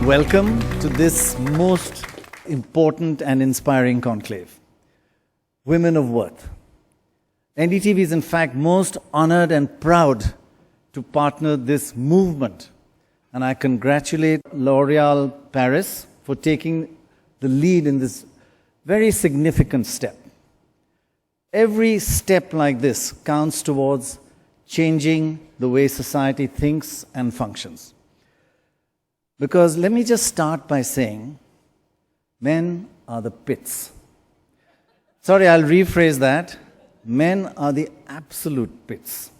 Welcome to this most important and inspiring conclave, Women of Worth. NDTV is in fact most honored and proud to partner this movement. And I congratulate L'Oréal Paris for taking the lead in this very significant step. Every step like this counts towards changing the way society thinks and functions. Because let me just start by saying, men are the pits. Sorry, I'll rephrase that. Men are the absolute pits.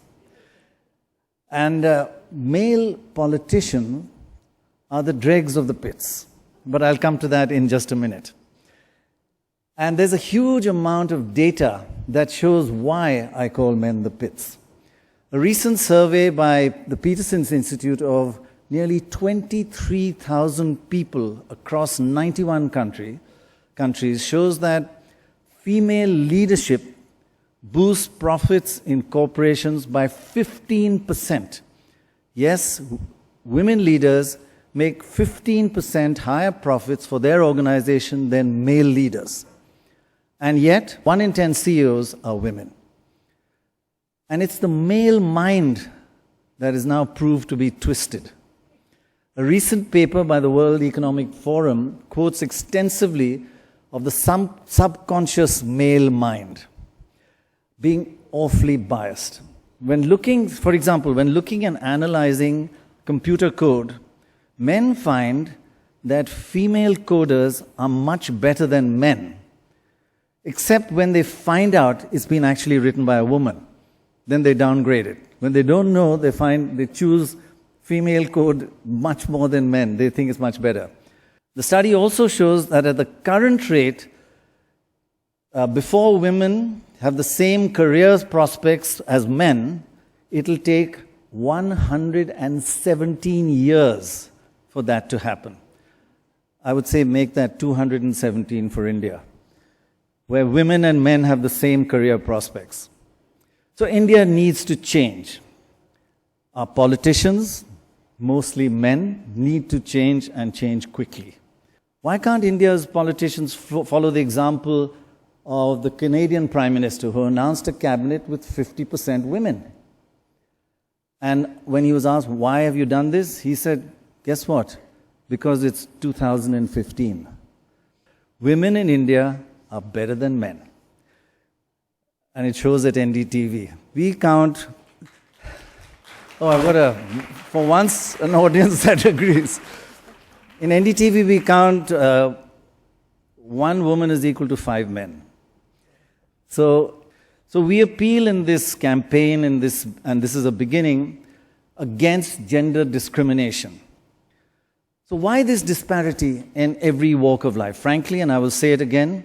And male politicians are the dregs of the pits. But I'll come to that in just a minute. And there's a huge amount of data that shows why I call men the pits. A recent survey by the Peterson's Institute of nearly 23,000 people across 91 countries shows that female leadership boosts profits in corporations by 15%. Yes, women leaders make 15% higher profits for their organization than male leaders. And yet, 1 in 10 CEOs are women. And it's the male mind that is now proved to be twisted. A recent paper by the World Economic Forum quotes extensively of the subconscious male mind being awfully biased. When looking, for example, when looking and analyzing computer code, men find that female coders are much better than men, except when they find out it's been actually written by a woman. Then they downgrade it. When they don't know, they choose female code much more than men. They think it's much better. The study also shows that at the current rate, before women have the same career prospects as men, it'll take 117 years for that to happen. I would say make that 217 for India, where women and men have the same career prospects. So India needs to change. Our politicians, mostly men, need to change and change quickly. Why can't India's politicians follow the example of the Canadian Prime Minister who announced a cabinet with 50% women? And when he was asked, why have you done this? He said, guess what? Because it's 2015. Women in India are better than men. And it shows at NDTV. We count... Oh, I've got for once, an audience that agrees. In NDTV, we count 1 woman is equal to 5 men. So we appeal in this campaign, and this is a beginning, against gender discrimination. So why this disparity in every walk of life? Frankly, and I will say it again,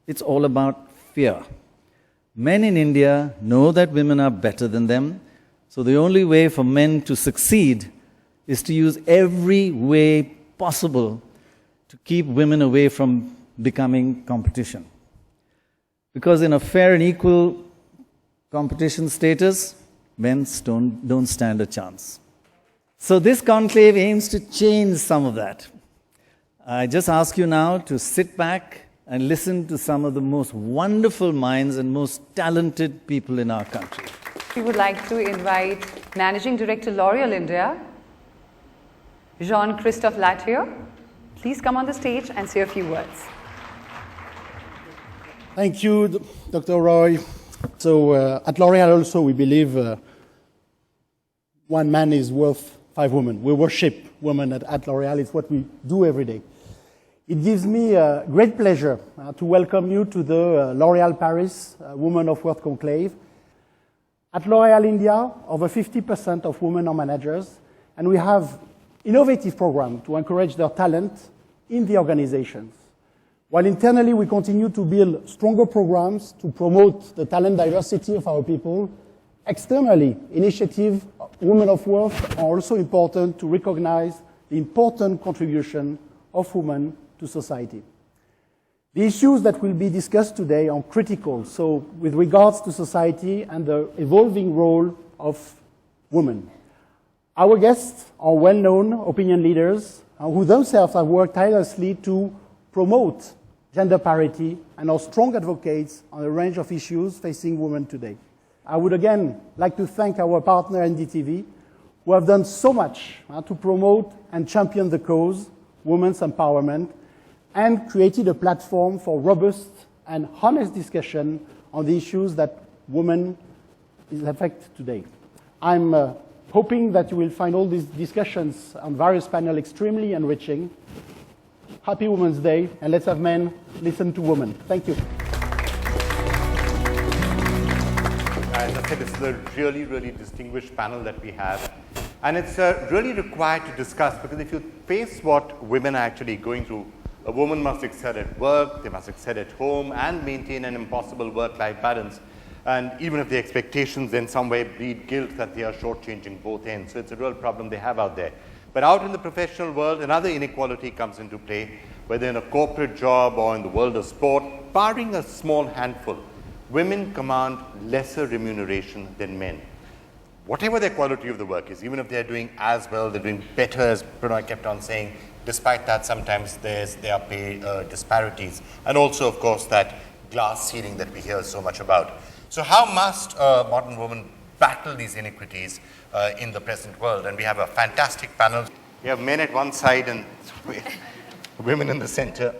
it's all about fear. Men in India know that women are better than them, so the only way for men to succeed is to use every way possible to keep women away from becoming competition. Because in a fair and equal competition status, men don't stand a chance. So this conclave aims to change some of that. I just ask you now to sit back and listen to some of the most wonderful minds and most talented people in our country. We would like to invite Managing Director L'Oréal India, Jean-Christophe Latier. Please come on the stage and say a few words. Thank you, Dr. Roy. So at L'Oréal also we believe 1 man is worth 5 women. We worship women at L'Oréal. It's what we do every day. It gives me great pleasure to welcome you to the L'Oréal Paris Women of Worth Conclave. At L'Oréal India, over 50% of women are managers, and we have innovative programs to encourage their talent in the organizations. While internally we continue to build stronger programs to promote the talent diversity of our people, externally, initiatives Women of Worth are also important to recognize the important contribution of women to society. The issues that will be discussed today are critical, so with regards to society and the evolving role of women. Our guests are well-known opinion leaders who themselves have worked tirelessly to promote gender parity and are strong advocates on a range of issues facing women today. I would again like to thank our partner NDTV, who have done so much to promote and champion the cause, women's empowerment, and created a platform for robust and honest discussion on the issues that women affect today. I'm hoping that you will find all these discussions on various panels extremely enriching. Happy Women's Day, and let's have men listen to women. Thank you. As I said, this is a really, really distinguished panel that we have. And it's really required to discuss, because if you face what women are actually going through, a woman must excel at work, they must excel at home, and maintain an impossible work-life balance. And even if the expectations in some way breed guilt that they are shortchanging both ends. So it's a real problem they have out there. But out in the professional world, another inequality comes into play, whether in a corporate job or in the world of sport. Barring a small handful, women command lesser remuneration than men. Whatever their quality of the work is, even if they're doing as well, they're doing better, as Prannoy kept on saying, despite that, sometimes there are pay disparities. And also, of course, that glass ceiling that we hear so much about. So how must modern women battle these inequities in the present world? And we have a fantastic panel. We have men at one side and women in the center.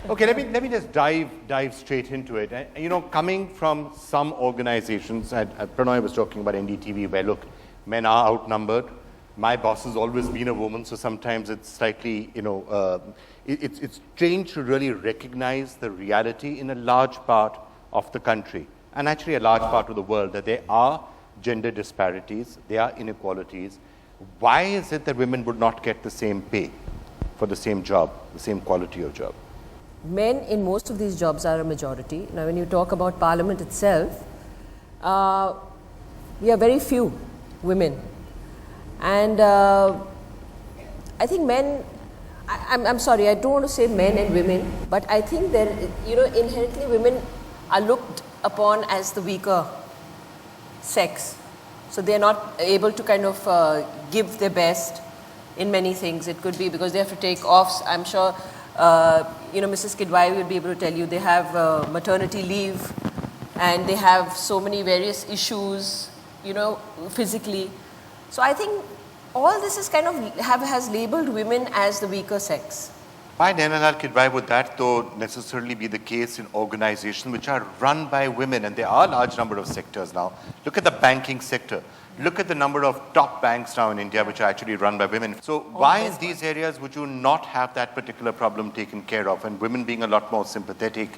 Okay, let me just dive straight into it. You know, coming from some organizations, Prannoy was talking about NDTV, where look, men are outnumbered. My boss has always been a woman, so sometimes it's slightly, you know, it's strange to really recognize the reality in a large part of the country, and actually a large part of the world, that there are gender disparities, there are inequalities. Why is it that women would not get the same pay for the same job, the same quality of job? Men in most of these jobs are a majority. Now, when you talk about Parliament itself, we are very few women. And I think men, I'm sorry, I don't want to say men and women, but I think that, you know, inherently women are looked upon as the weaker sex. So they're not able to kind of give their best in many things. It could be because they have to take offs. I'm sure, you know, Mrs. Kidwai will be able to tell you they have maternity leave, and they have so many various issues, you know, physically. So I think all this is kind of has labeled women as the weaker sex. Why, Nainalal Kidwai, would that though necessarily be the case in organizations which are run by women? And there are a large number of sectors now. Look at the banking sector. Look at the number of top banks now in India which are actually run by women. So why in these areas would you not have that particular problem taken care of, and women being a lot more sympathetic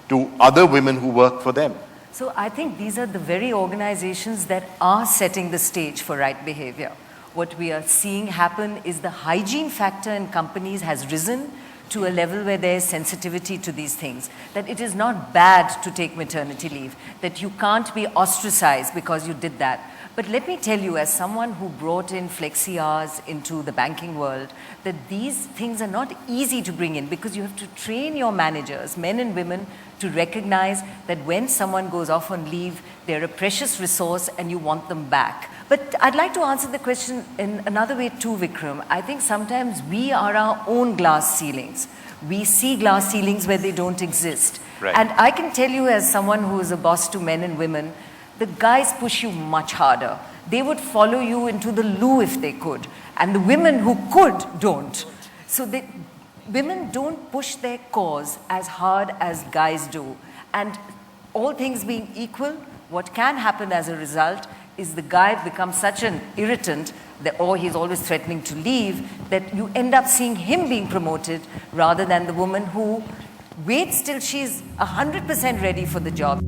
to other women who work for them? So I think these are the very organizations that are setting the stage for right behavior. What we are seeing happen is the hygiene factor in companies has risen to a level where there is sensitivity to these things, that it is not bad to take maternity leave, that you can't be ostracized because you did that. But let me tell you, as someone who brought in flexi hours into the banking world, that these things are not easy to bring in, because you have to train your managers, men and women, to recognize that when someone goes off on leave, they're a precious resource and you want them back. But I'd like to answer the question in another way too, Vikram. I think sometimes we are our own glass ceilings. We see glass ceilings where they don't exist. Right. And I can tell you, as someone who is a boss to men and women, the guys push you much harder. They would follow you into the loo if they could. And the women who could don't. So women don't push their cause as hard as guys do. And all things being equal, what can happen as a result is the guy becomes such an irritant that, or he's always threatening to leave, that you end up seeing him being promoted rather than the woman who waits till she's 100% ready for the job.